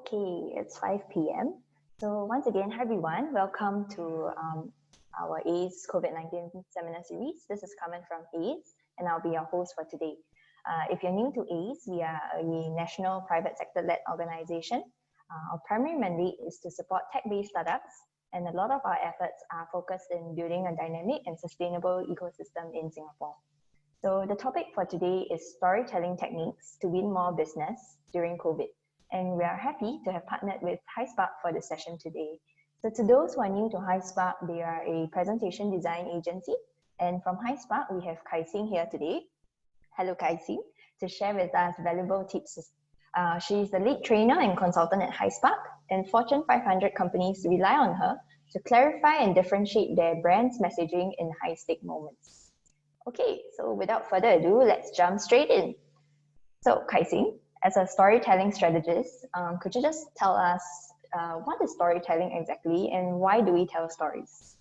Okay, it's 5 p.m. So once again, hi everyone. Welcome to our ACE COVID-19 seminar series. This is Carmen from ACE, and I'll be your host for today. If you're new to ACE, we are a national private sector-led organization. Our primary mandate is to support tech-based startups, and a lot of our efforts are focused in building a dynamic and sustainable ecosystem in Singapore. So the topic for today is storytelling techniques to win more business during COVID. And we are happy to have partnered with HiSpark for this session today. So to those who are new to HiSpark, they are a presentation design agency. And from HiSpark, we have Kai Sing here today. Hello, Kai Sing, to share with us valuable tips. She is the lead trainer and consultant at HiSpark, and Fortune 500 companies rely on her to clarify and differentiate their brand's messaging in high-stake moments. Okay, so without further ado, let's jump straight in. So, Kai Sing, as a storytelling strategist, could you just tell us what is storytelling exactly and why do we tell stories?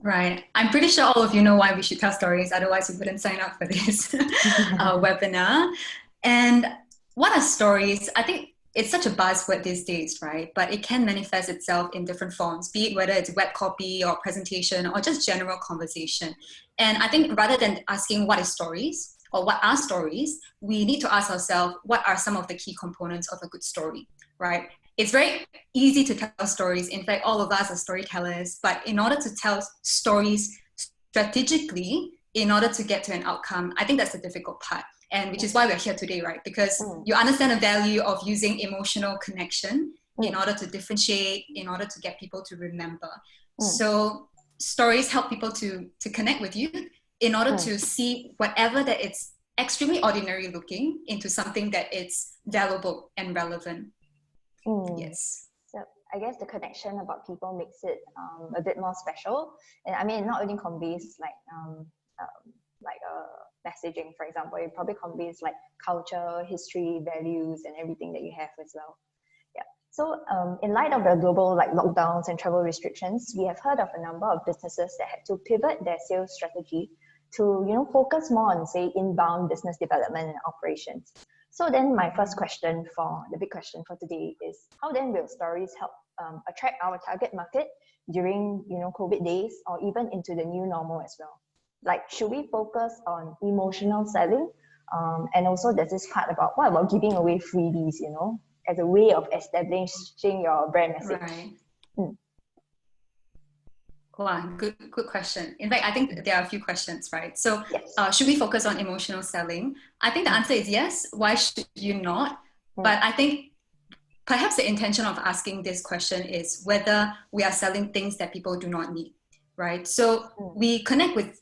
Right. I'm pretty sure all of you know why we should tell stories, otherwise you wouldn't sign up for this webinar. And what are stories? I think it's such a buzzword these days, right? But it can manifest itself in different forms, be it whether it's web copy or presentation or just general conversation. And I think rather than asking what is stories or what are stories, we need to ask ourselves, what are some of the key components of a good story, right? It's very easy to tell stories. In fact, all of us are storytellers, but in order to tell stories strategically, in order to get to an outcome, I think that's the difficult part. And which is why we're here today, right? Because you understand the value of using emotional connection in order to differentiate, in order to get people to remember. So stories help people to connect with you in order to see whatever that it's extremely ordinary looking into something that it's valuable and relevant. Yes. So I guess the connection about people makes it a bit more special. And I mean, it not only conveys like messaging, for example, it probably conveys like culture, history, values, and everything that you have as well. Yeah. So in light of the global like lockdowns and travel restrictions, we have heard of a number of businesses that had to pivot their sales strategy to focus more on, say, inbound business development and operations. So then my first question the big question for today is, how then will stories help attract our target market during COVID days or even into the new normal as well? Like, should we focus on emotional selling? And also there's this part about what about giving away freebies, as a way of establishing your brand message? Right. Wow, good question. In fact, I think there are a few questions, right? So yes. Should we focus on emotional selling? I think the answer is yes. Why should you not? But I think perhaps the intention of asking this question is whether we are selling things that people do not need, right? So we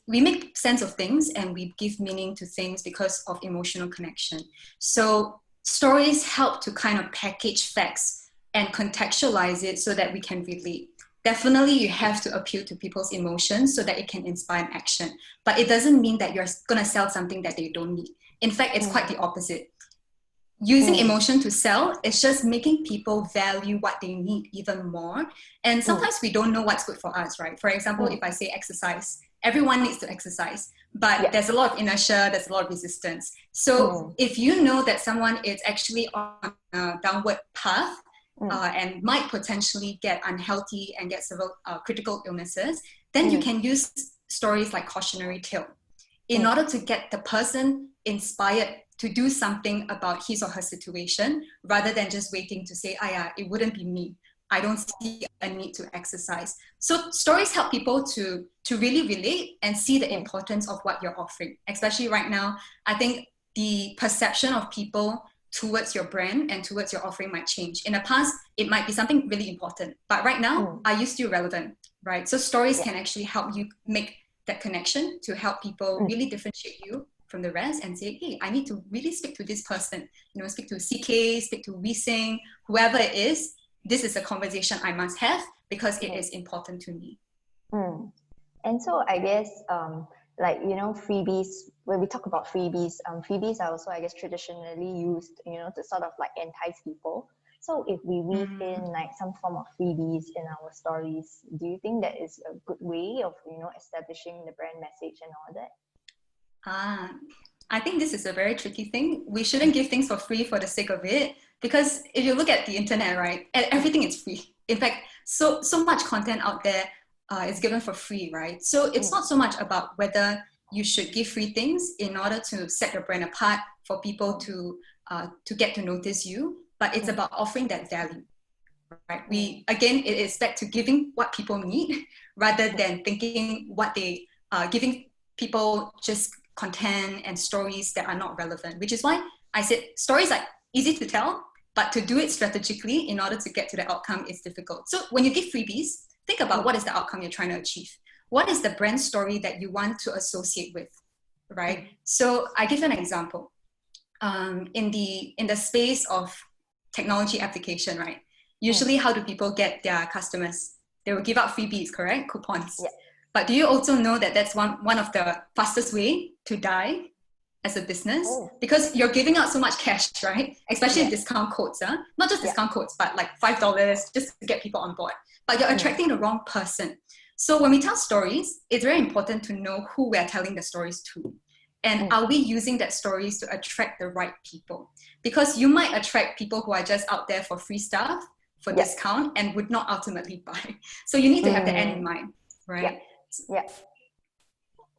make sense of things and we give meaning to things because of emotional connection. So stories help to kind of package facts and contextualize it so that we can relate. Definitely, you have to appeal to people's emotions so that it can inspire an action. But it doesn't mean that you're going to sell something that they don't need. In fact, it's quite the opposite. Using emotion to sell is just making people value what they need even more. And sometimes we don't know what's good for us, right? For example, if I say exercise, everyone needs to exercise, but there's a lot of inertia, there's a lot of resistance. So if you know that someone is actually on a downward path, and might potentially get unhealthy and get several critical illnesses, then you can use stories like cautionary tale in order to get the person inspired to do something about his or her situation, rather than just waiting to say, it wouldn't be me. I don't see a need to exercise. So stories help people to really relate and see the importance of what you're offering. Especially right now, I think the perception of people towards your brand and towards your offering might change. In the past, it might be something really important, but right now, are you still relevant, right? So stories can actually help you make that connection to help people really differentiate you from the rest and say, hey, I need to really speak to this person, speak to CK, speak to Wee-Sing, whoever it is. This is a conversation I must have because it is important to me. And so I guess, freebies, when we talk about freebies are also, I guess, traditionally used, to sort of like entice people. So if we weave in like some form of freebies in our stories, do you think that is a good way of, establishing the brand message and all that? I think this is a very tricky thing. We shouldn't give things for free for the sake of it, because if you look at the internet, right, everything is free. In fact, so much content out there is given for free, right? So it's not so much about whether you should give free things in order to set your brand apart for people to get to notice you, but it's about offering that value, right? It is back to giving what people need rather than thinking what they giving people just content and stories that are not relevant, which is why I said stories are easy to tell, but to do it strategically in order to get to the outcome is difficult. So when you give freebies, think about what is the outcome you're trying to achieve. What is the brand story that you want to associate with, right? So I give an example. In the space of technology application, right? Usually how do people get their customers? They will give out freebies, correct? Coupons. Yeah. But do you also know that that's one of the fastest way to die as a business? Because you're giving out so much cash, right? Especially discount codes, not just discount codes, but like $5 just to get people on board. But you're attracting the wrong person. So when we tell stories, it's very important to know who we're telling the stories to. And are we using that stories to attract the right people? Because you might attract people who are just out there for free stuff, for discount, and would not ultimately buy. So you need to have the end in mind, right?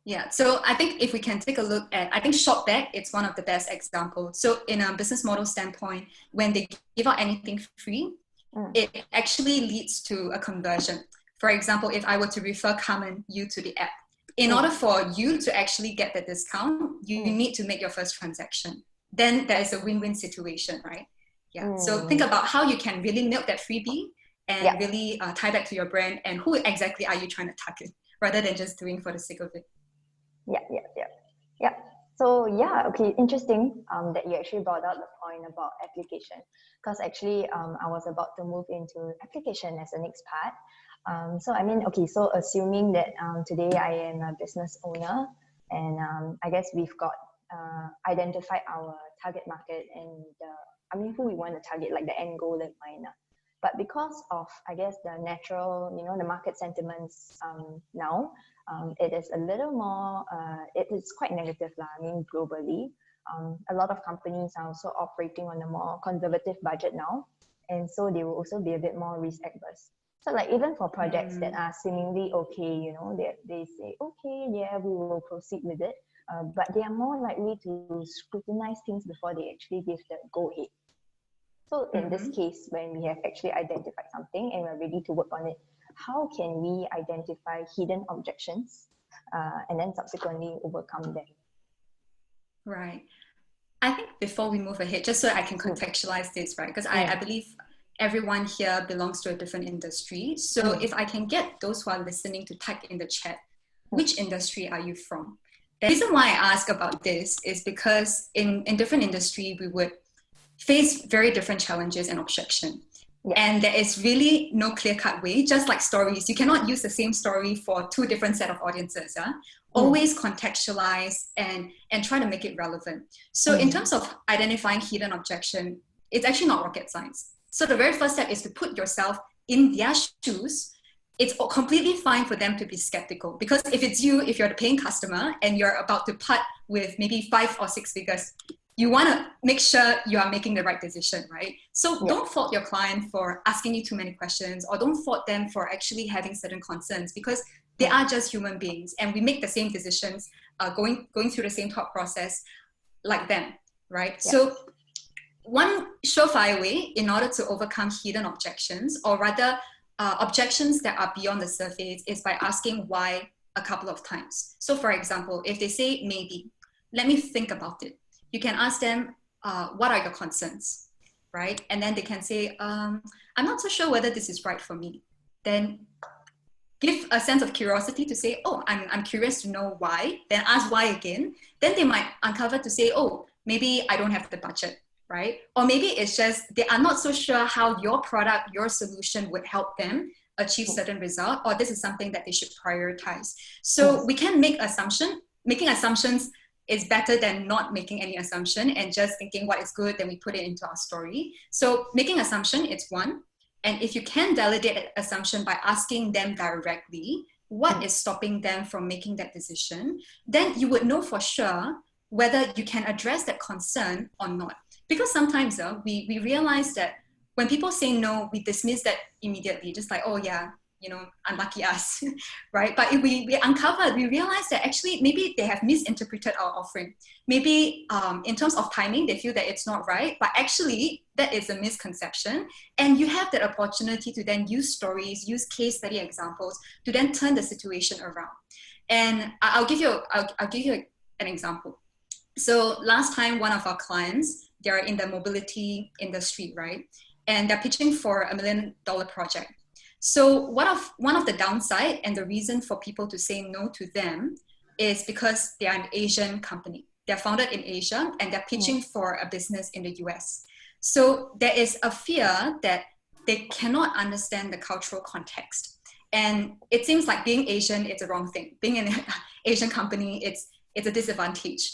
Yeah, so I think if we can take a look at, I think Shopback, it's one of the best examples. So in a business model standpoint, when they give out anything free, it actually leads to a conversion. For example, if I were to refer Carmen, you to the app, in order for you to actually get the discount, you need to make your first transaction. Then there is a win-win situation, right? Yeah. So think about how you can really milk that freebie and really tie back to your brand and who exactly are you trying to target, rather than just doing for the sake of it. Yeah. So okay, interesting that you actually brought out the point about application, because actually I was about to move into application as the next part. So I mean, okay, so assuming that today I am a business owner, and I guess we've got identified our target market and who we want to target, like the end goal in mind. But because of, I guess, the natural, the market sentiments now, it is a little more, it is quite negative, globally. A lot of companies are also operating on a more conservative budget now. And so they will also be a bit more risk adverse. So like even for projects that are seemingly okay, they say, okay, yeah, we will proceed with it. But they are more likely to scrutinize things before they actually give the go ahead. So in this case, when we have actually identified something and we're ready to work on it, how can we identify hidden objections and then subsequently overcome them? Right. I think before we move ahead, just so I can contextualize this, right? Because I believe everyone here belongs to a different industry. So if I can get those who are listening to type in the chat, which industry are you from? The reason why I ask about this is because in different industry, we would face very different challenges and objections. And there is really no clear-cut way, just like stories. You cannot use the same story for two different set of audiences. Always contextualize and try to make it relevant. So in terms of identifying hidden objection, it's actually not rocket science. So the very first step is to put yourself in their shoes. It's completely fine for them to be skeptical, because if it's you, if you're the paying customer and you're about to part with maybe 5 or 6 figures, you want to make sure you are making the right decision, right? So don't fault your client for asking you too many questions, or don't fault them for actually having certain concerns, because they are just human beings and we make the same decisions, going through the same thought process like them, right? So one surefire way in order to overcome hidden objections, or rather objections that are beyond the surface, is by asking why a couple of times. So for example, if they say maybe, let me think about it. You can ask them, what are your concerns, right? And then they can say, I'm not so sure whether this is right for me. Then give a sense of curiosity to say, oh, I'm curious to know why. Then ask why again. Then they might uncover to say, oh, maybe I don't have the budget, right? Or maybe it's just they are not so sure how your product, your solution would help them achieve certain result, or this is something that they should prioritize. So we can make assumption. Making assumptions is better than not making any assumption and just thinking what is good, then we put it into our story. So making assumption, it's one. And if you can validate that assumption by asking them directly, what is stopping them from making that decision, then you would know for sure whether you can address that concern or not. Because sometimes we realize that when people say no, we dismiss that immediately, just like, oh yeah, unlucky us, right? But if we uncover, we realize that actually maybe they have misinterpreted our offering. Maybe in terms of timing, they feel that it's not right, but actually that is a misconception. And you have that opportunity to then use stories, use case study examples to then turn the situation around. And I'll give you an example. So last time, one of our clients, they're in the mobility industry, right? And they're pitching for $1 million project. So one of the downside and the reason for people to say no to them is because they are an Asian company. They're founded in Asia and they're pitching for a business in the US. So there is a fear that they cannot understand the cultural context. And it seems like being Asian, it's a wrong thing. Being an Asian company, it's a disadvantage.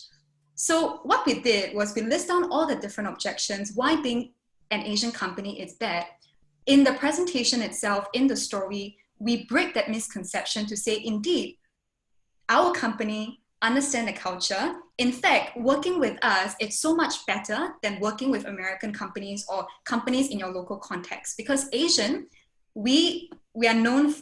So what we did was we list down all the different objections, why being an Asian company is bad. In the presentation itself, in the story, we break that misconception to say, indeed, our company understand the culture. In fact, working with us, it's so much better than working with American companies or companies in your local context. Because Asian, we are known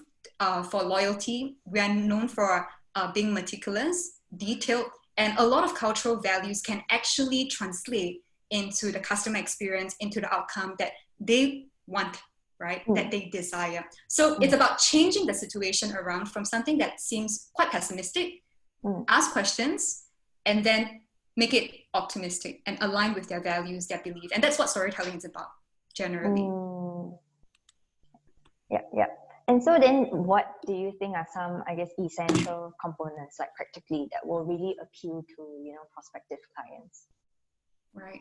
for loyalty. We are known for being meticulous, detailed, and a lot of cultural values can actually translate into the customer experience, into the outcome that they want, right? That they desire. So it's about changing the situation around from something that seems quite pessimistic, ask questions, and then make it optimistic and align with their values, their belief. And that's what storytelling is about, generally. Yeah. And so then what do you think are some, I guess, essential components, like practically, that will really appeal to, prospective clients? Right.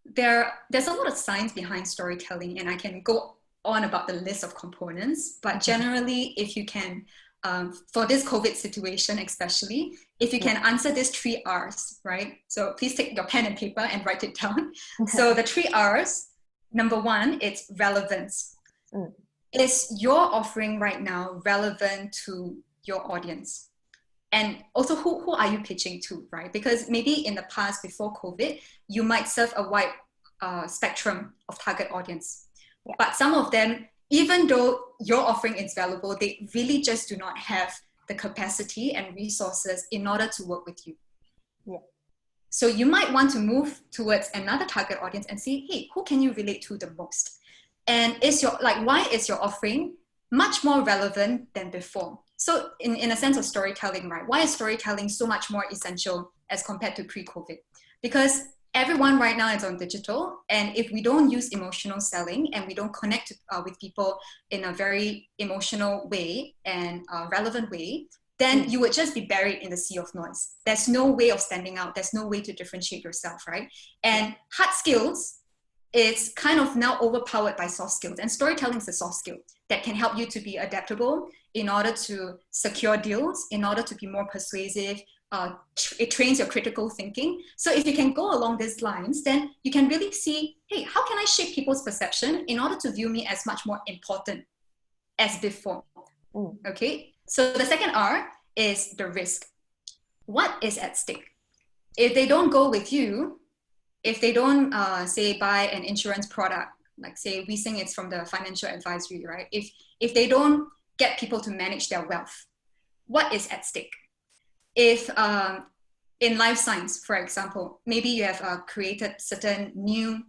There's a lot of science behind storytelling, and I can go on about the list of components, but generally, if you can, for this COVID situation especially, if you can answer these 3 R's, right? So please take your pen and paper and write it down. So the 3 R's, number 1, it's relevance. Is your offering right now relevant to your audience? And also, who are you pitching to, right? Because maybe in the past, before COVID, you might serve a wide spectrum of target audience. Yeah. But some of them, even though your offering is valuable, they really just do not have the capacity and resources in order to work with you. Yeah. So you might want to move towards another target audience and see, hey, who can you relate to the most? And why is your offering much more relevant than before? So in a sense of storytelling, right? Why is storytelling so much more essential as compared to pre-COVID? Because everyone right now is on digital. And if we don't use emotional selling and we don't connect with people in a very emotional way and relevant way, then you would just be buried in the sea of noise. There's no way of standing out. There's no way to differentiate yourself, right? And hard skills, it's kind of now overpowered by soft skills. And storytelling is a soft skill that can help you to be adaptable in order to secure deals, in order to be more persuasive. It trains your critical thinking. So if you can go along these lines, then you can really see, hey, how can I shape people's perception in order to view me as much more important as before? Okay, so the second R is the risk. What is at stake? If they don't go with you, if they don't, say, buy an insurance product, like say we think it's from the financial advisory, right? If they don't get people to manage their wealth, what is at stake? If in life science, for example, maybe you have created certain new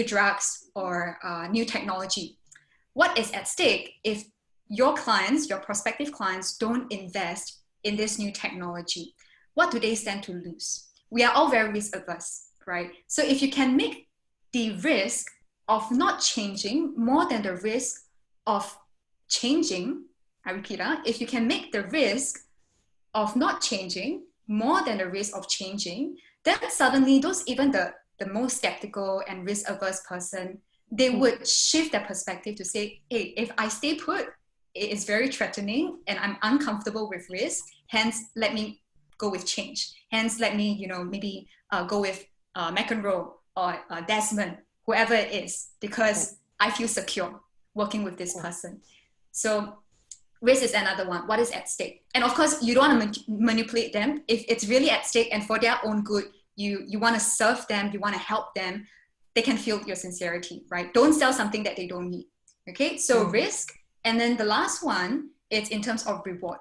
drugs or new technology, what is at stake if your clients, your prospective clients, don't invest in this new technology? What do they stand to lose? We are all very risk averse, right? So if you can make the risk of not changing more than the risk of changing, I repeat, if you can make the risk of not changing more than the risk of changing, then suddenly even the most skeptical and risk averse person, they would shift their perspective to say, hey, if I stay put, it is very threatening and I'm uncomfortable with risk, hence let me go with change. Hence let me, maybe go with McEnroe or Desmond, whoever it is, because I feel secure working with this person. So Risk is another one. What is at stake? And of course, you don't want to manipulate them. If it's really at stake and for their own good, you want to serve them, you want to help them, they can feel your sincerity, right? Don't sell something that they don't need. Okay, so risk. And then the last one, it's in terms of reward.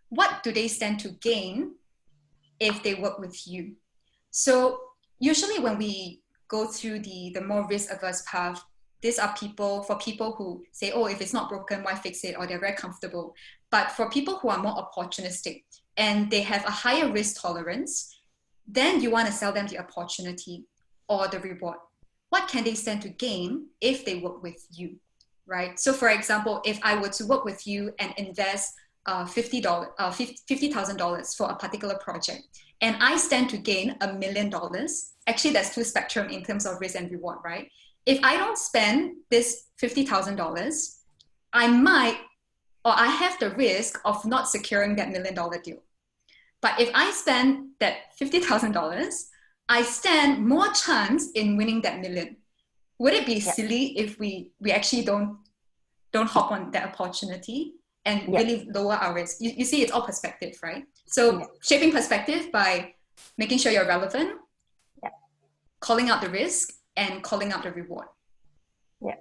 What do they stand to gain if they work with you? So usually when we go through the more risk-averse path, these are for people who say, oh, if it's not broken, why fix it? Or they're very comfortable. But for people who are more opportunistic and they have a higher risk tolerance, then you want to sell them the opportunity or the reward. What can they stand to gain if they work with you, right? So for example, if I were to work with you and invest $50,000 for a particular project, and I stand to gain $1 million, actually that's two spectrum in terms of risk and reward, right? If I don't spend this $50,000, I have the risk of not securing that $1 million deal. But if I spend that $50,000, I stand more chance in winning that million. Would it be silly if we actually don't hop on that opportunity and really lower our risk? You see, it's all perspective, right? So shaping perspective by making sure you're relevant, calling out the risk, and calling out the reward. Yeah.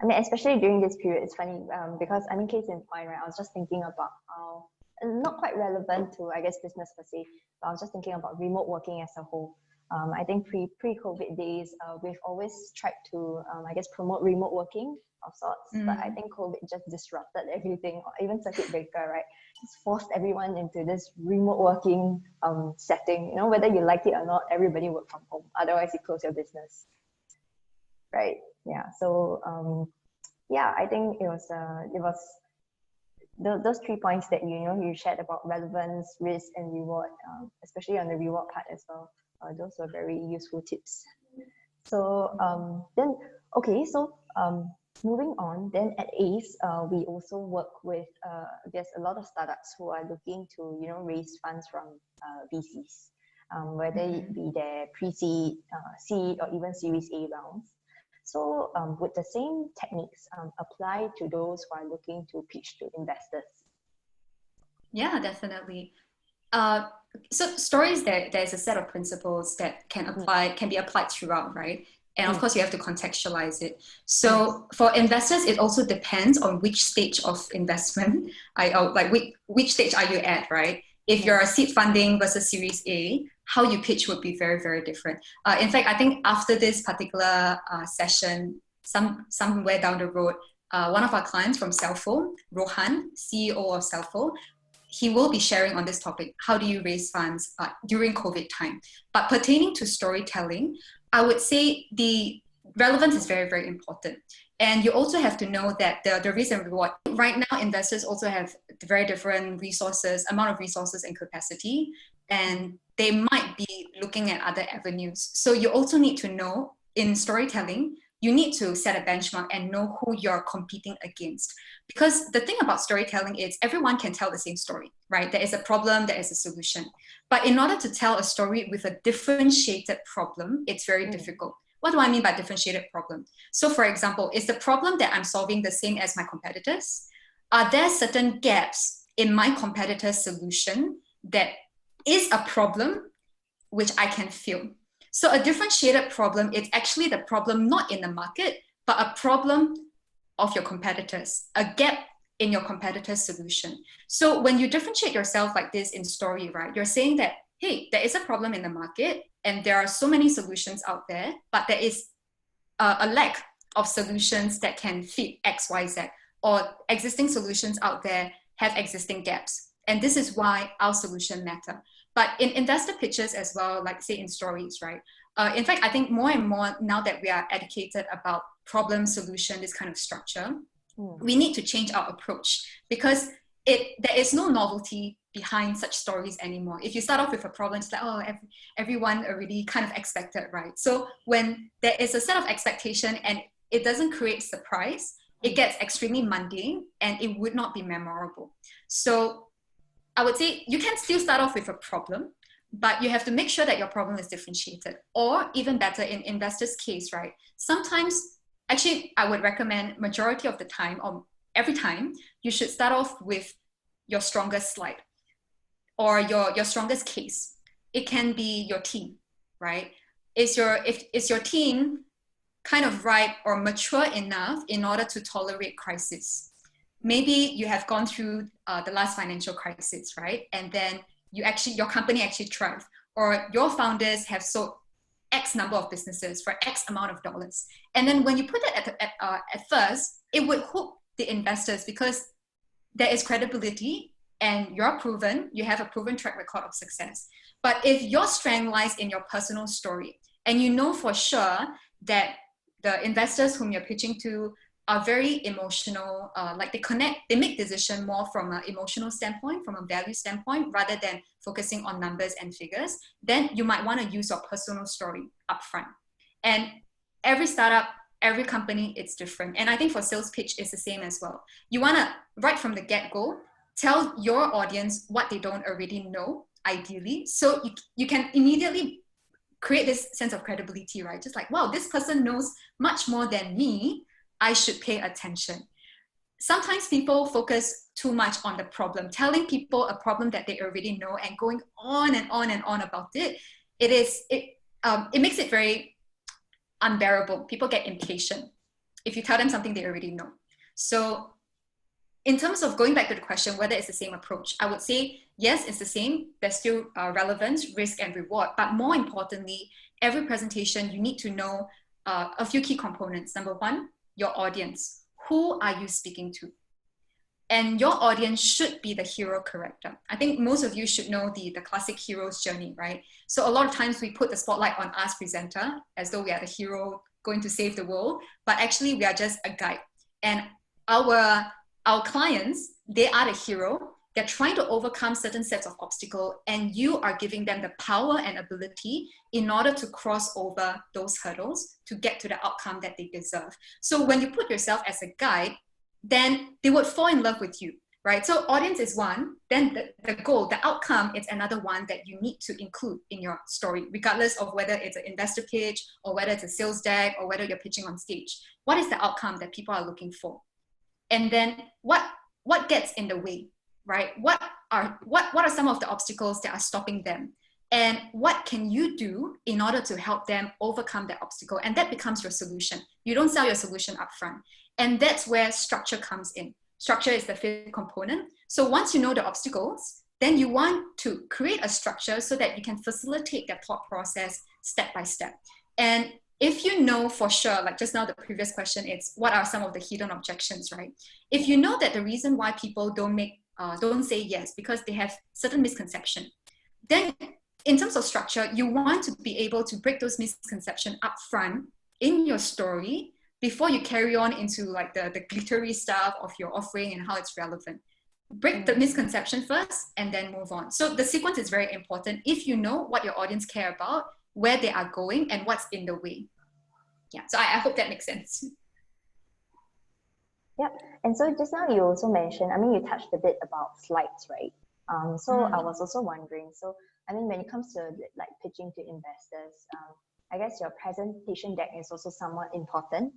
I mean, especially during this period, it's funny because, I mean, case in point, right? I was just thinking about how, not quite relevant to, I guess, business per se, but I was just thinking about remote working as a whole. I think pre-COVID days, we've always tried to, I guess, promote remote working of sorts, but I think COVID just disrupted everything, or even circuit breaker, right? Just forced everyone into this remote working setting. You know, whether you like it or not, everybody work from home. Otherwise, you close your business. Right. Yeah. So I think it was those 3 points that you shared about relevance, risk, and reward, especially on the reward part as well. Those were very useful tips. So moving on, then at ACE, we also work with there's a lot of startups who are looking to raise funds from VCs, whether it be their pre-seed, seed, or even Series A rounds. So would the same techniques apply to those who are looking to pitch to investors? Yeah, definitely. So stories, there's a set of principles that can be applied throughout, right? And of course, you have to contextualize it. So for investors, it also depends on which stage of investment, which stage are you at, right? If you're a seed funding versus Series A, how you pitch would be very, very different. In fact, I think after this particular session, somewhere down the road, one of our clients from Cellphone, Rohan, CEO of Cellphone, he will be sharing on this topic. How do you raise funds during COVID time? But pertaining to storytelling, I would say the relevance is very, very important. And you also have to know that the risk and reward, right now, investors also have very different amount of resources and capacity, and they might be looking at other avenues. So you also need to know, in storytelling, you need to set a benchmark and know who you're competing against. Because the thing about storytelling is everyone can tell the same story, right? There is a problem, there is a solution. But in order to tell a story with a differentiated problem, it's very difficult. What do I mean by differentiated problem? So for example, is the problem that I'm solving the same as my competitors? Are there certain gaps in my competitor's solution that is a problem which I can fill? So a differentiated problem, it's actually the problem not in the market, but a problem of your competitors, a gap in your competitor's solution. So when you differentiate yourself like this in story, right, you're saying that, hey, there is a problem in the market and there are so many solutions out there, but there is a lack of solutions that can fit X, Y, Z, or existing solutions out there have existing gaps. And this is why our solution matter. But in investor pitches as well, like say in stories, right? In fact, I think more and more now that we are educated about problem, solution, this kind of structure, we need to change our approach because there is no novelty behind such stories anymore. If you start off with a problem, it's like, oh, everyone already kind of expected, right? So when there is a set of expectation and it doesn't create surprise, it gets extremely mundane and it would not be memorable. So I would say you can still start off with a problem, but you have to make sure that your problem is differentiated. Or even better, in investors' case, right? Sometimes, actually, I would recommend majority of the time or every time, you should start off with your strongest slide or your strongest case. It can be your team, right? Is your team kind of ripe or mature enough in order to tolerate crisis? Maybe you have gone through the last financial crisis, right? And then your company actually thrived, or your founders have sold X number of businesses for X amount of dollars. And then when you put it at first, it would hook the investors because there is credibility and you're proven, you have a proven track record of success. But if your strength lies in your personal story and you know for sure that the investors whom you're pitching to are very emotional, like they make decision more from an emotional standpoint, from a value standpoint, rather than focusing on numbers and figures, then you might want to use your personal story upfront. And every startup, every company, it's different. And I think for sales pitch, it's the same as well. You want to, right from the get-go, tell your audience what they don't already know, ideally, so you can immediately create this sense of credibility, right? Just like, wow, this person knows much more than me, I should pay attention. Sometimes people focus too much on the problem, telling people a problem that they already know and going on and on and on about it. It makes it very unbearable. People get impatient if you tell them something they already know. So in terms of going back to the question, whether it's the same approach, I would say, yes, it's the same. There's still relevance, risk, and reward. But more importantly, every presentation, you need to know a few key components. Number one, your audience. Who are you speaking to? And your audience should be the hero character. I think most of you should know the classic hero's journey, right? So a lot of times we put the spotlight on us presenter as though we are the hero going to save the world, but actually we are just a guide. And our clients, they are the hero. They're trying to overcome certain sets of obstacles, and you are giving them the power and ability in order to cross over those hurdles to get to the outcome that they deserve. So when you put yourself as a guide, then they would fall in love with you, right? So audience is one, then the goal, the outcome is another one that you need to include in your story, regardless of whether it's an investor pitch or whether it's a sales deck or whether you're pitching on stage. What is the outcome that people are looking for? And then what gets in the way, right? What are some of the obstacles that are stopping them? And what can you do in order to help them overcome that obstacle? And that becomes your solution. You don't sell your solution upfront. And that's where structure comes in. Structure is the fifth component. So once you know the obstacles, then you want to create a structure so that you can facilitate that thought process step by step. And if you know for sure, like just now the previous question, it's what are some of the hidden objections, right? If you know that the reason why people don't say yes because they have certain misconception, then in terms of structure, you want to be able to break those misconceptions up front in your story before you carry on into like the glittery stuff of your offering and how it's relevant. Break the misconception first and then move on. So the sequence is very important if you know what your audience care about, where they are going, and what's in the way. Yeah, so I hope that makes sense. Yep. And so just now you also mentioned, you touched a bit about slides, right? So I was also wondering, so when it comes to like pitching to investors, I guess your presentation deck is also somewhat important.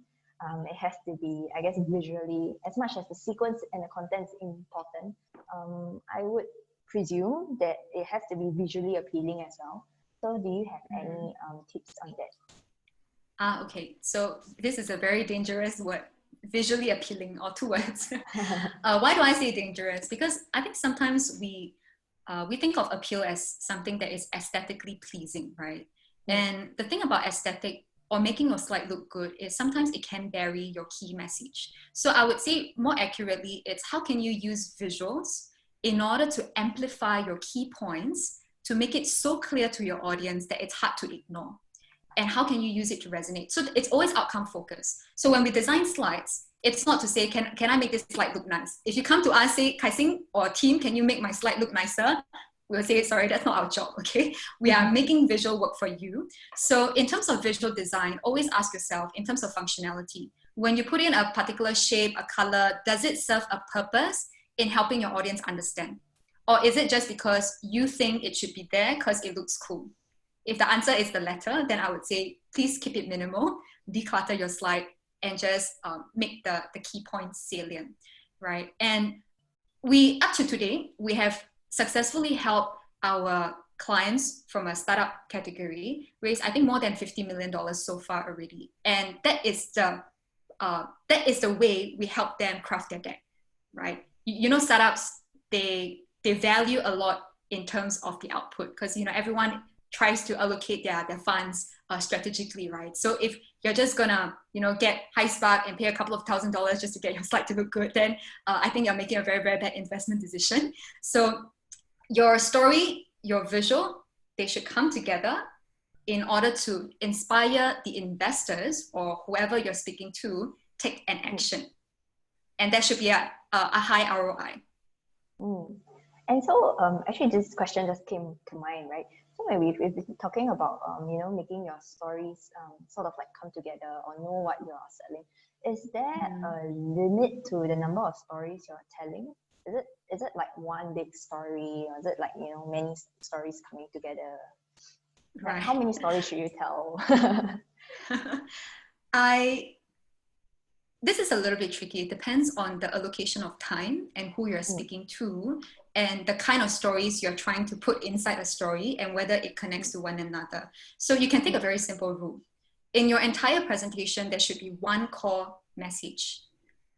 It has to be, I guess, visually, as much as the sequence and the content is important. I would presume that it has to be visually appealing as well. So do you have any tips on that? Okay. So this is a very dangerous word, visually appealing, or two words. Why do I say dangerous? Because I think sometimes we think of appeal as something that is aesthetically pleasing, right? And the thing about aesthetic or making your slide look good is sometimes it can bury your key message. So I would say more accurately, it's how can you use visuals in order to amplify your key points to make it so clear to your audience that it's hard to ignore. And how can you use it to resonate? So it's always outcome focused. So when we design slides, it's not to say, can I make this slide look nice? If you come to us, say, Kai-Sing or team, can you make my slide look nicer? We'll say, sorry, that's not our job, okay? We are making visual work for you. So in terms of visual design, always ask yourself, in terms of functionality, when you put in a particular shape, a color, does it serve a purpose in helping your audience understand? Or is it just because you think it should be there because it looks cool? If the answer is the latter, then I would say, please keep it minimal, declutter your slide, and just make the key points salient, right? And up to today, we have successfully helped our clients from a startup category raise, I think, more than $50 million so far already. And that is the way we help them craft their deck, right? You know, startups, they value a lot in terms of the output, because, you know, everyone tries to allocate their funds strategically, right? So if you're just gonna, you know, get high spark and pay a couple of $1,000s just to get your slide to look good, then I think you're making a very, very bad investment decision. So your story, your visual, they should come together in order to inspire the investors or whoever you're speaking to take an action. And that should be a high ROI. And so actually this question just came to mind, right? So when we've been talking about, you know, making your stories sort of like come together or know what you are selling, is there a limit to the number of stories you're telling? Is it like one big story, or is it like, you know, many stories coming together? Right. Like, how many stories should you tell? This is a little bit tricky. It depends on the allocation of time and who you're speaking to, and the kind of stories you're trying to put inside a story and whether it connects to one another. So you can take a very simple rule. In your entire presentation, there should be one core message.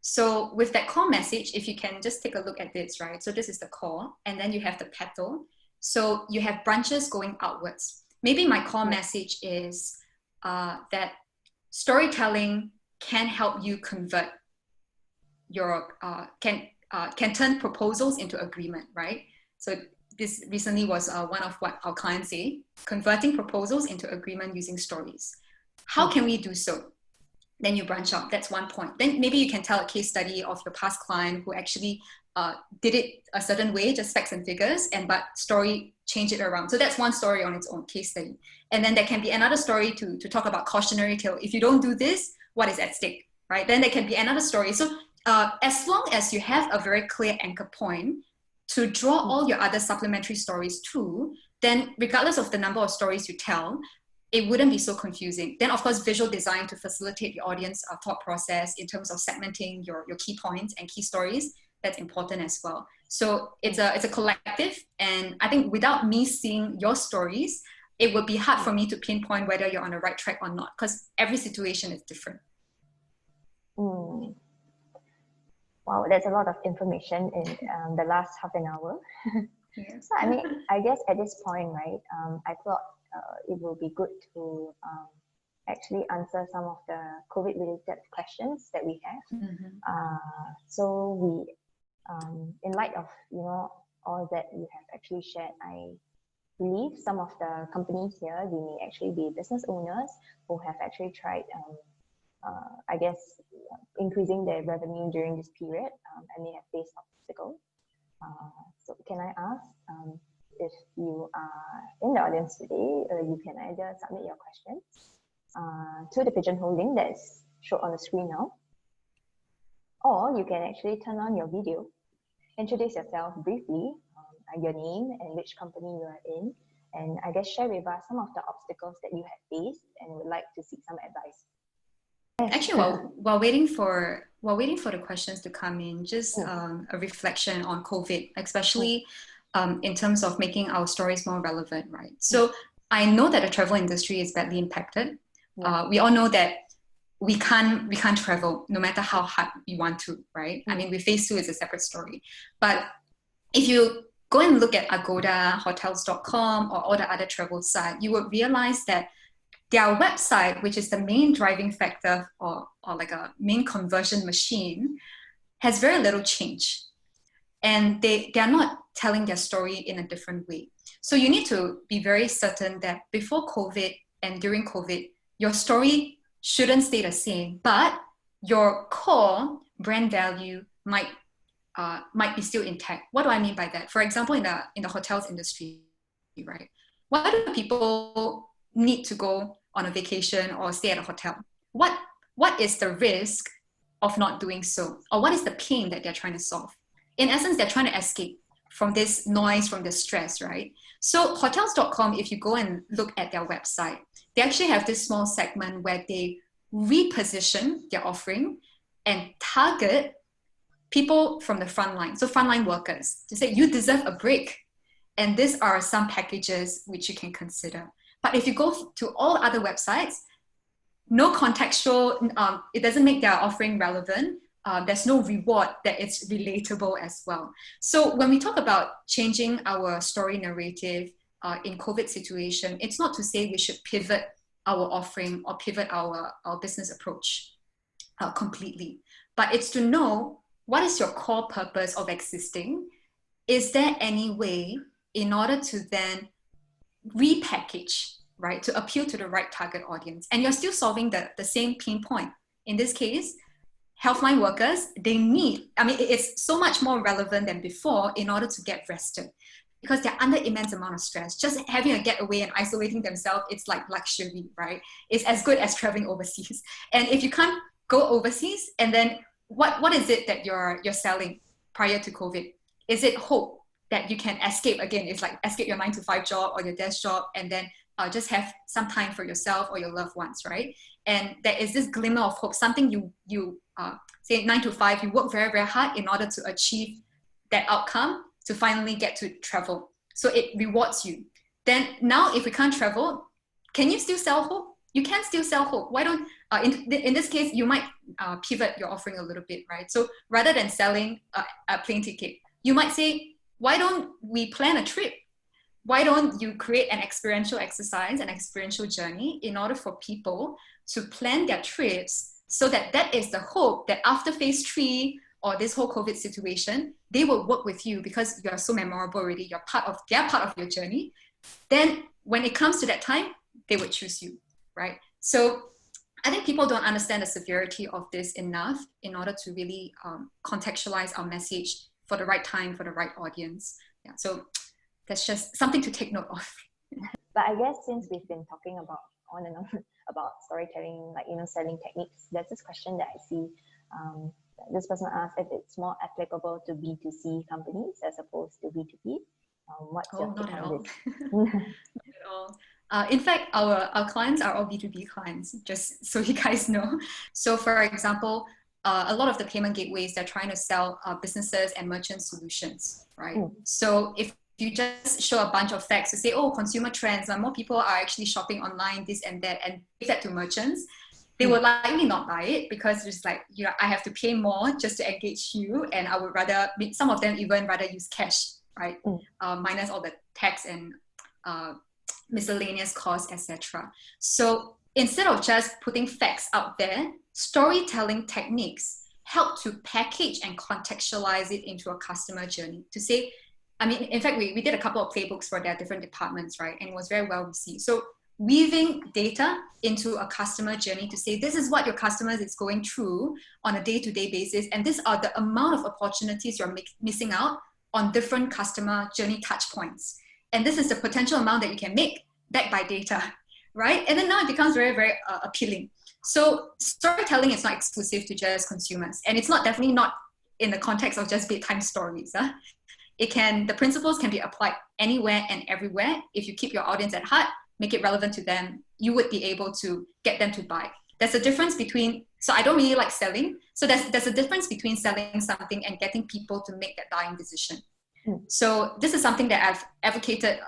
So with that core message, if you can just take a look at this, right? So this is the core, and then you have the petal. So you have branches going outwards. Maybe my core message is that storytelling can help you convert your, can turn proposals into agreement, right? So this recently was one of what our clients say, converting proposals into agreement using stories. How can we do so? Then you branch out. That's one point. Then maybe you can tell a case study of your past client who actually did it a certain way, just facts and figures, but story change it around. So that's one story on its own, case study. And then there can be another story to talk about cautionary tale. If you don't do this, what is at stake, right? Then there can be another story. So as long as you have a very clear anchor point to draw all your other supplementary stories to, then regardless of the number of stories you tell, it wouldn't be so confusing. Then, of course, visual design to facilitate the audience thought process in terms of segmenting your key points and key stories, that's important as well. So it's a collective, and I think without me seeing your stories, it would be hard for me to pinpoint whether you're on the right track or not, because every situation is different. Wow, that's a lot of information in the last half an hour. Yes. So I mean, I guess at this point, right, I thought it will be good to actually answer some of the COVID-related questions that we have. So we, in light of, you know, all that you have actually shared, I believe some of the companies here, they may actually be business owners who have actually tried, I guess, increasing their revenue during this period, and they have faced obstacles. So can I ask, if you are in the audience today, you can either submit your questions to the Pigeonhole link that's shown on the screen now, or you can actually turn on your video, introduce yourself briefly, your name and which company you are in, and I guess share with us some of the obstacles that you have faced and would like to seek some advice. Actually, while waiting for the questions to come in, just a reflection on COVID, especially in terms of making our stories more relevant, right? So I know that the travel industry is badly impacted. We all know that we can't travel no matter how hard we want to, right? I mean, with phase 2 is a separate story. But if you go and look at Agoda, hotels.com, or all the other travel sites, you would realize that their website, which is the main driving factor or like a main conversion machine, has very little change. And they are not telling their story in a different way. So you need to be very certain that before COVID and during COVID, your story shouldn't stay the same, but your core brand value might be still intact. What do I mean by that? For example, in the hotels industry, right? Why do people need to go on a vacation or stay at a hotel? What is the risk of not doing so? Or what is the pain that they're trying to solve? In essence, they're trying to escape from this noise, from this stress, right? So hotels.com, if you go and look at their website, they actually have this small segment where they reposition their offering and target people from the front line, so frontline workers, to say you deserve a break. And these are some packages which you can consider. But if you go to all other websites, no contextual, it doesn't make their offering relevant. There's no reward that it's relatable as well. So when we talk about changing our story narrative in COVID situation, it's not to say we should pivot our offering or pivot our business approach completely, but it's to know what is your core purpose of existing. Is there any way in order to then repackage, right, to appeal to the right target audience? And you're still solving the same pain point. In this case, healthline workers, they need, I mean, it's so much more relevant than before in order to get rested, because they're under immense amount of stress. Just having a getaway and isolating themselves, it's like luxury, right? It's as good as traveling overseas. And if you can't go overseas, and then what is it that you're selling prior to COVID? Is it hope that you can escape again? It's like escape your 9-to-5 job or your desk job, and then just have some time for yourself or your loved ones, right? And there is this glimmer of hope, something you say 9-to-5, you work very, very hard in order to achieve that outcome, to finally get to travel. So it rewards you. Then now if we can't travel, can you still sell hope? You can still sell hope. Why don't, in this case, you might pivot your offering a little bit, right? So rather than selling a plane ticket, you might say, why don't we plan a trip? Why don't you create an experiential exercise, an experiential journey in order for people to plan their trips, so that is the hope that after phase 3 or this whole COVID situation, they will work with you because you are so memorable already. They're part of your journey. Then when it comes to that time, they would choose you, right? So I think people don't understand the severity of this enough in order to really contextualize our message for the right time, for the right audience. Yeah, so that's just something to take note of. But I guess since we've been talking about on and on about storytelling, like, selling techniques, there's this question that I see. This person asked if it's more applicable to B2C companies as opposed to B2B. What's your take on this? Not at all. In fact, our clients are all B2B clients, just so you guys know. So for example, a lot of the payment gateways, they're trying to sell businesses and merchant solutions, right? So if you just show a bunch of facts to say, oh, consumer trends, more people are actually shopping online, this and that, and give that to merchants, they will likely not buy it, because it's like, I have to pay more just to engage you, and I would rather, some of them even rather use cash, right? Minus all the tax and miscellaneous costs, etc. So instead of just putting facts out there, storytelling techniques help to package and contextualize it into a customer journey. To say, I mean, in fact, we did a couple of playbooks for their different departments, right? And it was very well received. So weaving data into a customer journey to say, this is what your customers is going through on a day-to-day basis, and these are the amount of opportunities you're missing out on different customer journey touch points. And this is the potential amount that you can make backed by data, right? And then now it becomes very, very appealing. So storytelling is not exclusive to just consumers, and it's definitely not in the context of just bedtime stories. The principles can be applied anywhere and everywhere. If you keep your audience at heart, make it relevant to them, you would be able to get them to buy. There's a difference between, so I don't really like selling. So there's a difference between selling something and getting people to make that buying decision. So this is something that I've advocated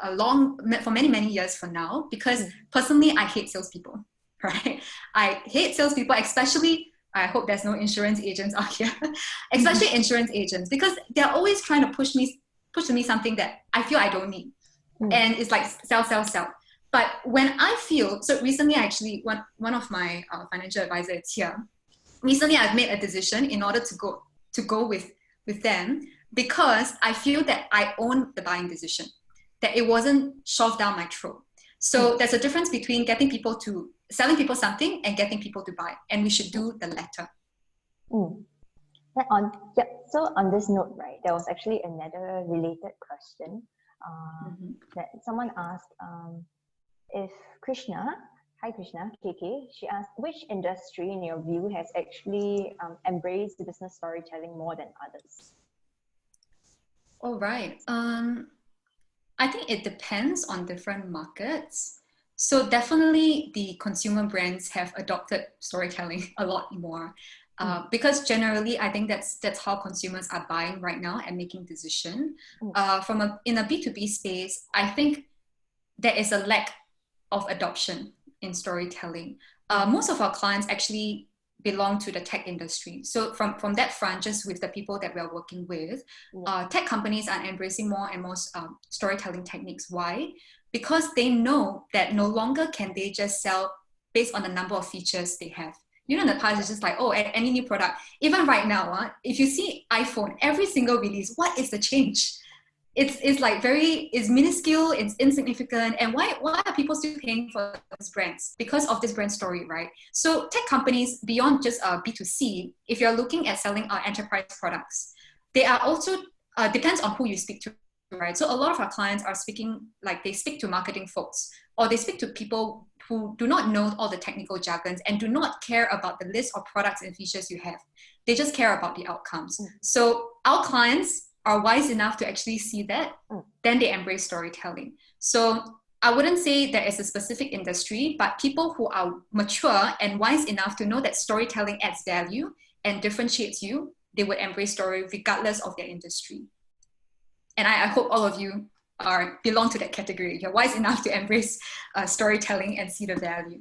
for many, many years for now, because personally, I hate salespeople, right? I hate salespeople, especially, I hope there's no insurance agents out here, especially insurance agents, because they're always trying to push to me something that I feel I don't need. And it's like sell. But when I feel, so recently actually, one of my financial advisors is here. Recently, I've made a decision in order to go with them, because I feel that I own the buying decision, that it wasn't shoved down my throat. So there's a difference between selling people something and getting people to buy, and we should do the latter. So on this note, right, there was actually another related question that someone asked. If Krishna, hi Krishna, KK, she asked, which industry in your view has actually embraced business storytelling more than others? All right. I think it depends on different markets. So definitely the consumer brands have adopted storytelling a lot more. Because generally, I think that's how consumers are buying right now and making decision. In a B2B space, I think there is a lack of adoption in storytelling. Most of our clients actually belong to the tech industry. So from that front, just with the people that we are working with, tech companies are embracing more and more storytelling techniques. Why? Because they know that no longer can they just sell based on the number of features they have. You know, in the past, it's just like, oh, any new product. Even right now, if you see iPhone, every single release, what is the change? It's like it's minuscule, it's insignificant. And why are people still paying for these brands? Because of this brand story, right? So tech companies, beyond just B2C, if you're looking at selling enterprise products, they are also, depends on who you speak to, right? So a lot of our clients are they speak to marketing folks, or they speak to people who do not know all the technical jargons and do not care about the list of products and features you have. They just care about the outcomes. So our clients are wise enough to actually see that, then they embrace storytelling. So I wouldn't say there is a specific industry, but people who are mature and wise enough to know that storytelling adds value and differentiates you, they would embrace story regardless of their industry. And I hope all of you belong to that category. You're wise enough to embrace storytelling and see the value.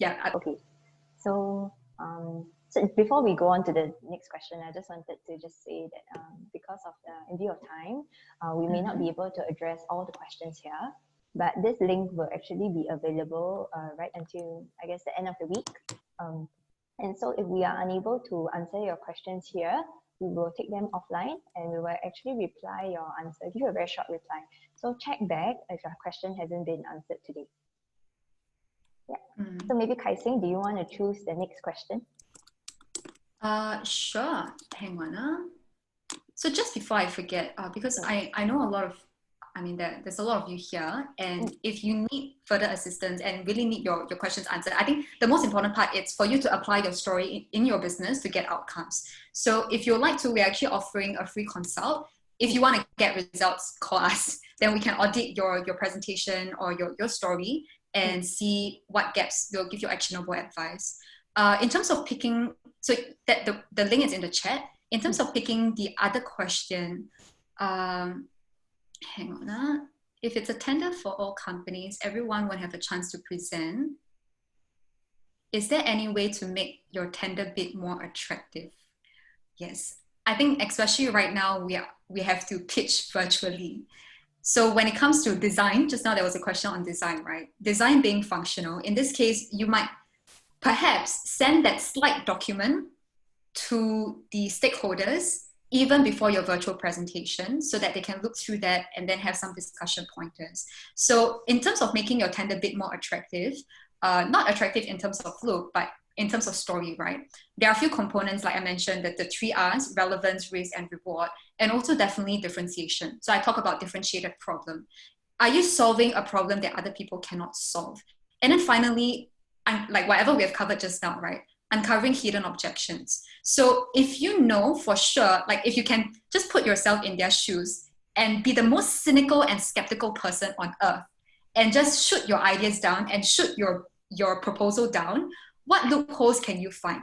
Yeah. Okay. So before we go on to the next question, I just wanted to say that because of in view of time, we may not be able to address all the questions here, but this link will actually be available right until, I guess, the end of the week. And so if we are unable to answer your questions here, we will take them offline and we will actually reply your answer, give you a very short reply. So check back if your question hasn't been answered today. Yeah. So maybe Kai-Sing, do you want to choose the next question? Sure. Hang on. So just before I forget, because I know there's a lot of you here, and if you need further assistance and really need your questions answered, I think the most important part is for you to apply your story in your business to get outcomes. So if you'd like to, we're actually offering a free consult. If you want to get results, call us. Then we can audit your presentation or your story and see what gaps. We'll give you actionable advice. In terms of picking, so that the link is in the chat. In terms of picking the other question, hang on. If it's a tender for all companies, everyone will have a chance to present. Is there any way to make your tender bid more attractive? Yes, I think especially right now we have to pitch virtually. So when it comes to design, just now there was a question on design, right? Design being functional. In this case, you might perhaps send that slide document to the stakeholders even before your virtual presentation so that they can look through that and then have some discussion pointers. So in terms of making your tender bit more attractive, not attractive in terms of look, but in terms of story, right? There are a few components, like I mentioned, that the 3 R's, relevance, risk, and reward, and also definitely differentiation. So I talk about differentiated problem. Are you solving a problem that other people cannot solve? And then finally, like whatever we have covered just now, right? Uncovering hidden objections. So if you know for sure, like if you can just put yourself in their shoes and be the most cynical and skeptical person on earth and just shoot your ideas down and shoot your proposal down, what loopholes can you find?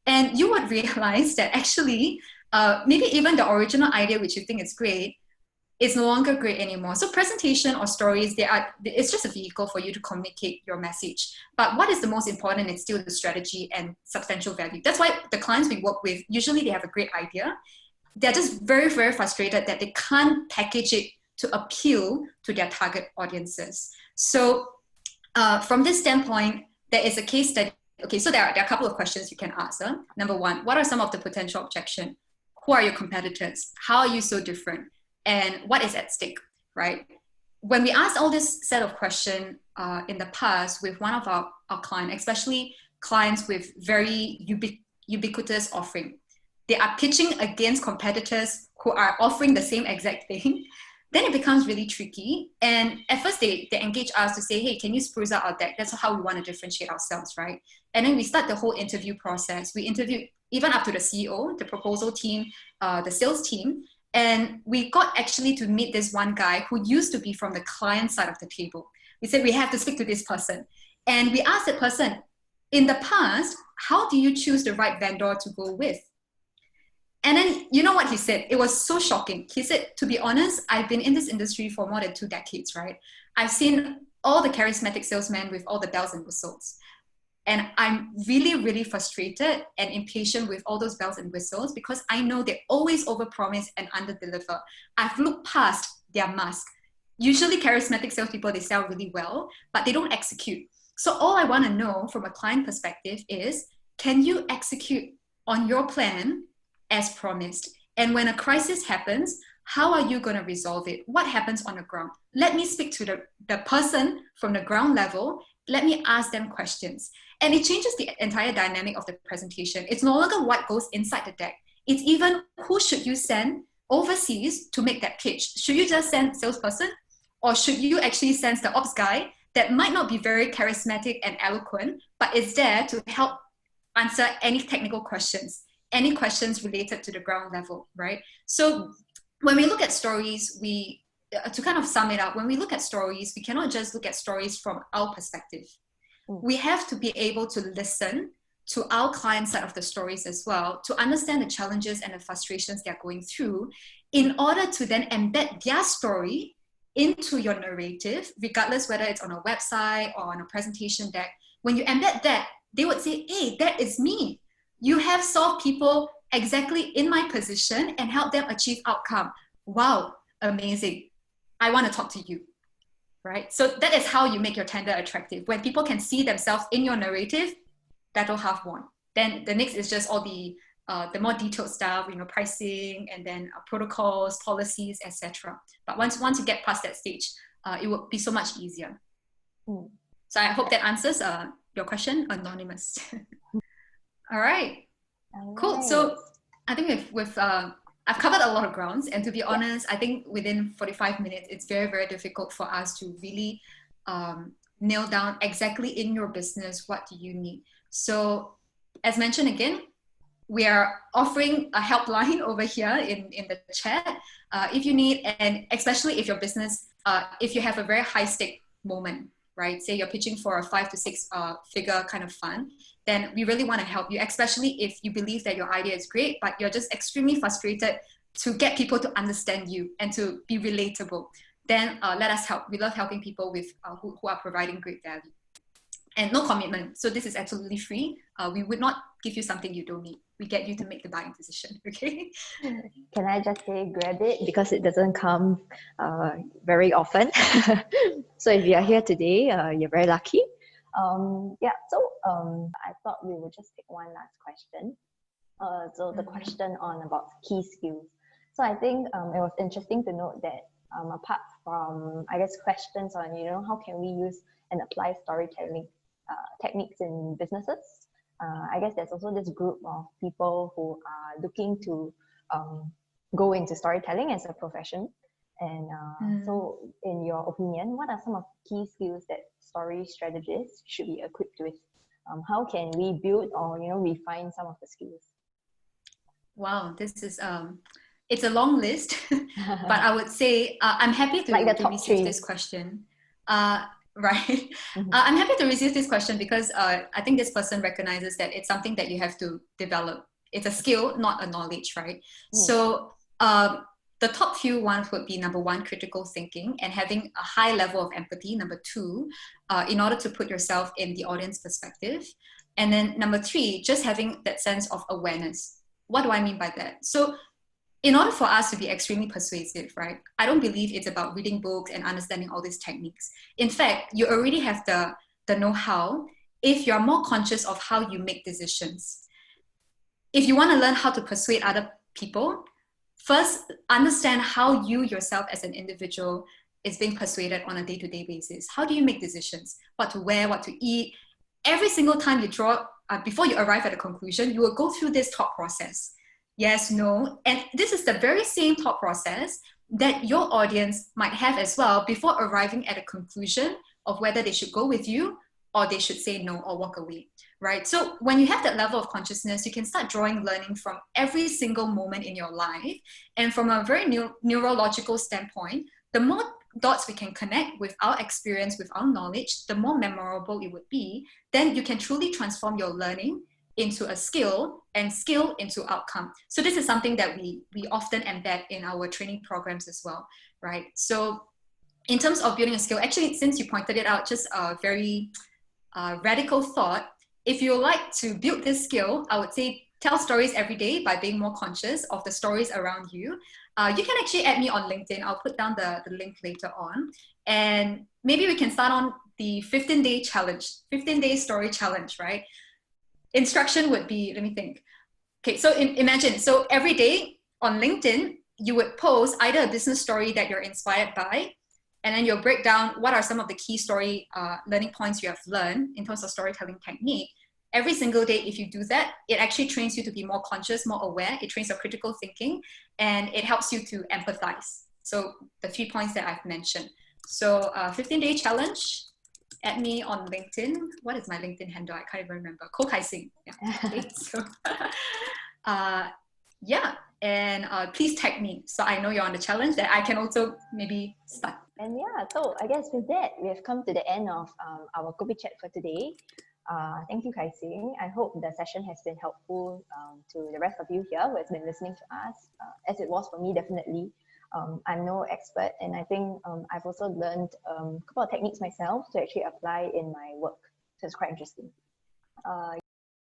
And you would realize that actually, maybe even the original idea, which you think is great, is no longer great anymore. So presentation or stories, it's just a vehicle for you to communicate your message. But what is the most important is still the strategy and substantial value. That's why the clients we work with, usually they have a great idea. They're just very, very frustrated that they can't package it to appeal to their target audiences. So from this standpoint, there is a case study. Okay, so there are a couple of questions you can ask. Number one, what are some of the potential objections? Who are your competitors? How are you so different? And what is at stake, right? When we asked all this set of questions in the past with one of our clients, especially clients with very ubiquitous offering, they are pitching against competitors who are offering the same exact thing, then it becomes really tricky. And at first they engage us to say, hey, can you spruce out our deck? That's how we want to differentiate ourselves, right? And then we start the whole interview process. We interview even up to the CEO, the proposal team, the sales team. And we got actually to meet this one guy who used to be from the client side of the table. We said, we have to speak to this person. And we asked that person, in the past, how do you choose the right vendor to go with? And then, you know what he said? It was so shocking. He said, to be honest, I've been in this industry for more than 2 decades, right? I've seen all the charismatic salesmen with all the bells and whistles. And I'm really, really frustrated and impatient with all those bells and whistles because I know they always overpromise and underdeliver. I've looked past their mask. Usually charismatic salespeople, they sell really well, but they don't execute. So all I want to know from a client perspective is, can you execute on your plan as promised? And when a crisis happens, how are you going to resolve it? What happens on the ground? Let me speak to the person from the ground level. Let me ask them questions. And it changes the entire dynamic of the presentation. It's no longer what goes inside the deck. It's even who should you send overseas to make that pitch. Should you just send salesperson? Or should you actually send the ops guy that might not be very charismatic and eloquent, but is there to help answer any technical questions, any questions related to the ground level, right? So when we look at stories, to kind of sum it up, when we look at stories, we cannot just look at stories from our perspective. We have to be able to listen to our client side of the stories as well, to understand the challenges and the frustrations they're going through in order to then embed their story into your narrative, regardless whether it's on a website or on a presentation deck. When you embed that, they would say, hey, that is me. You have solved people exactly in my position and helped them achieve outcome. Wow, amazing. I want to talk to you, right? So that is how you make your tender attractive. When people can see themselves in your narrative, that'll have won. Then the next is just all the more detailed stuff, pricing, and then protocols, policies, etc. But once you get past that stage, it will be so much easier. So I hope that answers your question, Anonymous. All right, cool. So I think I've covered a lot of grounds, and to be honest, I think within 45 minutes, it's very, very difficult for us to really nail down exactly in your business, what do you need. So as mentioned again, we are offering a helpline over here in the chat. If you need, and especially if your business, if you have a very high stake moment, right? Say you're pitching for a 5 to 6 figure kind of fund, then we really want to help you, especially if you believe that your idea is great, but you're just extremely frustrated to get people to understand you and to be relatable. Then let us help. We love helping people with who are providing great value. And no commitment. So this is absolutely free. We would not give you something you don't need. We get you to make the buying decision, okay? Can I just say grab it, because it doesn't come very often. So if you are here today, you're very lucky. I thought we would just take one last question. So the question about key skills. So I think it was interesting to note that apart from, I guess, questions on, how can we use and apply storytelling techniques in businesses, I guess there's also this group of people who are looking to go into storytelling as a profession. And so in your opinion, what are some of the key skills that story strategists should be equipped with? How can we build or, refine some of the skills? Wow, this is, it's a long list, but I would say I'm happy to, like to receive this question. Right. I'm happy to receive this question because I think this person recognizes that it's something that you have to develop. It's a skill, not a knowledge, right? So the top few ones would be number 1, critical thinking and having a high level of empathy. Number 2, in order to put yourself in the audience perspective. And then number 3, just having that sense of awareness. What do I mean by that? So in order for us to be extremely persuasive, right? I don't believe it's about reading books and understanding all these techniques. In fact, you already have the know-how if you're more conscious of how you make decisions. If you want to learn how to persuade other people, first understand how you yourself as an individual is being persuaded on a day-to-day basis. How do you make decisions? What to wear, what to eat? Every single time you draw, before you arrive at a conclusion, you will go through this thought process. Yes, no. And this is the very same thought process that your audience might have as well before arriving at a conclusion of whether they should go with you or they should say no or walk away, right? So when you have that level of consciousness, you can start drawing learning from every single moment in your life. And from a very neurological standpoint, the more dots we can connect with our experience, with our knowledge, the more memorable it would be. Then you can truly transform your learning into a skill and skill into outcome. So this is something that we often embed in our training programs as well, right? So in terms of building a skill, actually, since you pointed it out, just a very radical thought. If you like to build this skill, I would say tell stories every day by being more conscious of the stories around you. You can actually add me on LinkedIn. I'll put down the link later on. And maybe we can start on the 15-day challenge, 15-day story challenge, right? Instruction would be, let me think. Okay, so imagine, so every day on LinkedIn, you would post either a business story that you're inspired by, and then you'll break down what are some of the key story learning points you have learned in terms of storytelling technique. Every single day, if you do that, it actually trains you to be more conscious, more aware. It trains your critical thinking, and it helps you to empathize. So the 3 points that I've mentioned. So 15-day challenge, add me on LinkedIn. What is my LinkedIn handle? I can't even remember. Ko Kai Sing. Yeah. Okay. So, yeah. And please tag me so I know you're on the challenge, that I can also maybe start. And yeah, so I guess with that, we have come to the end of our Kopichat for today. Thank you, Kai Sing. I hope the session has been helpful to the rest of you here who has been listening to us, as it was for me, definitely. I'm no expert, and I think I've also learned a couple of techniques myself to actually apply in my work. So it's quite interesting.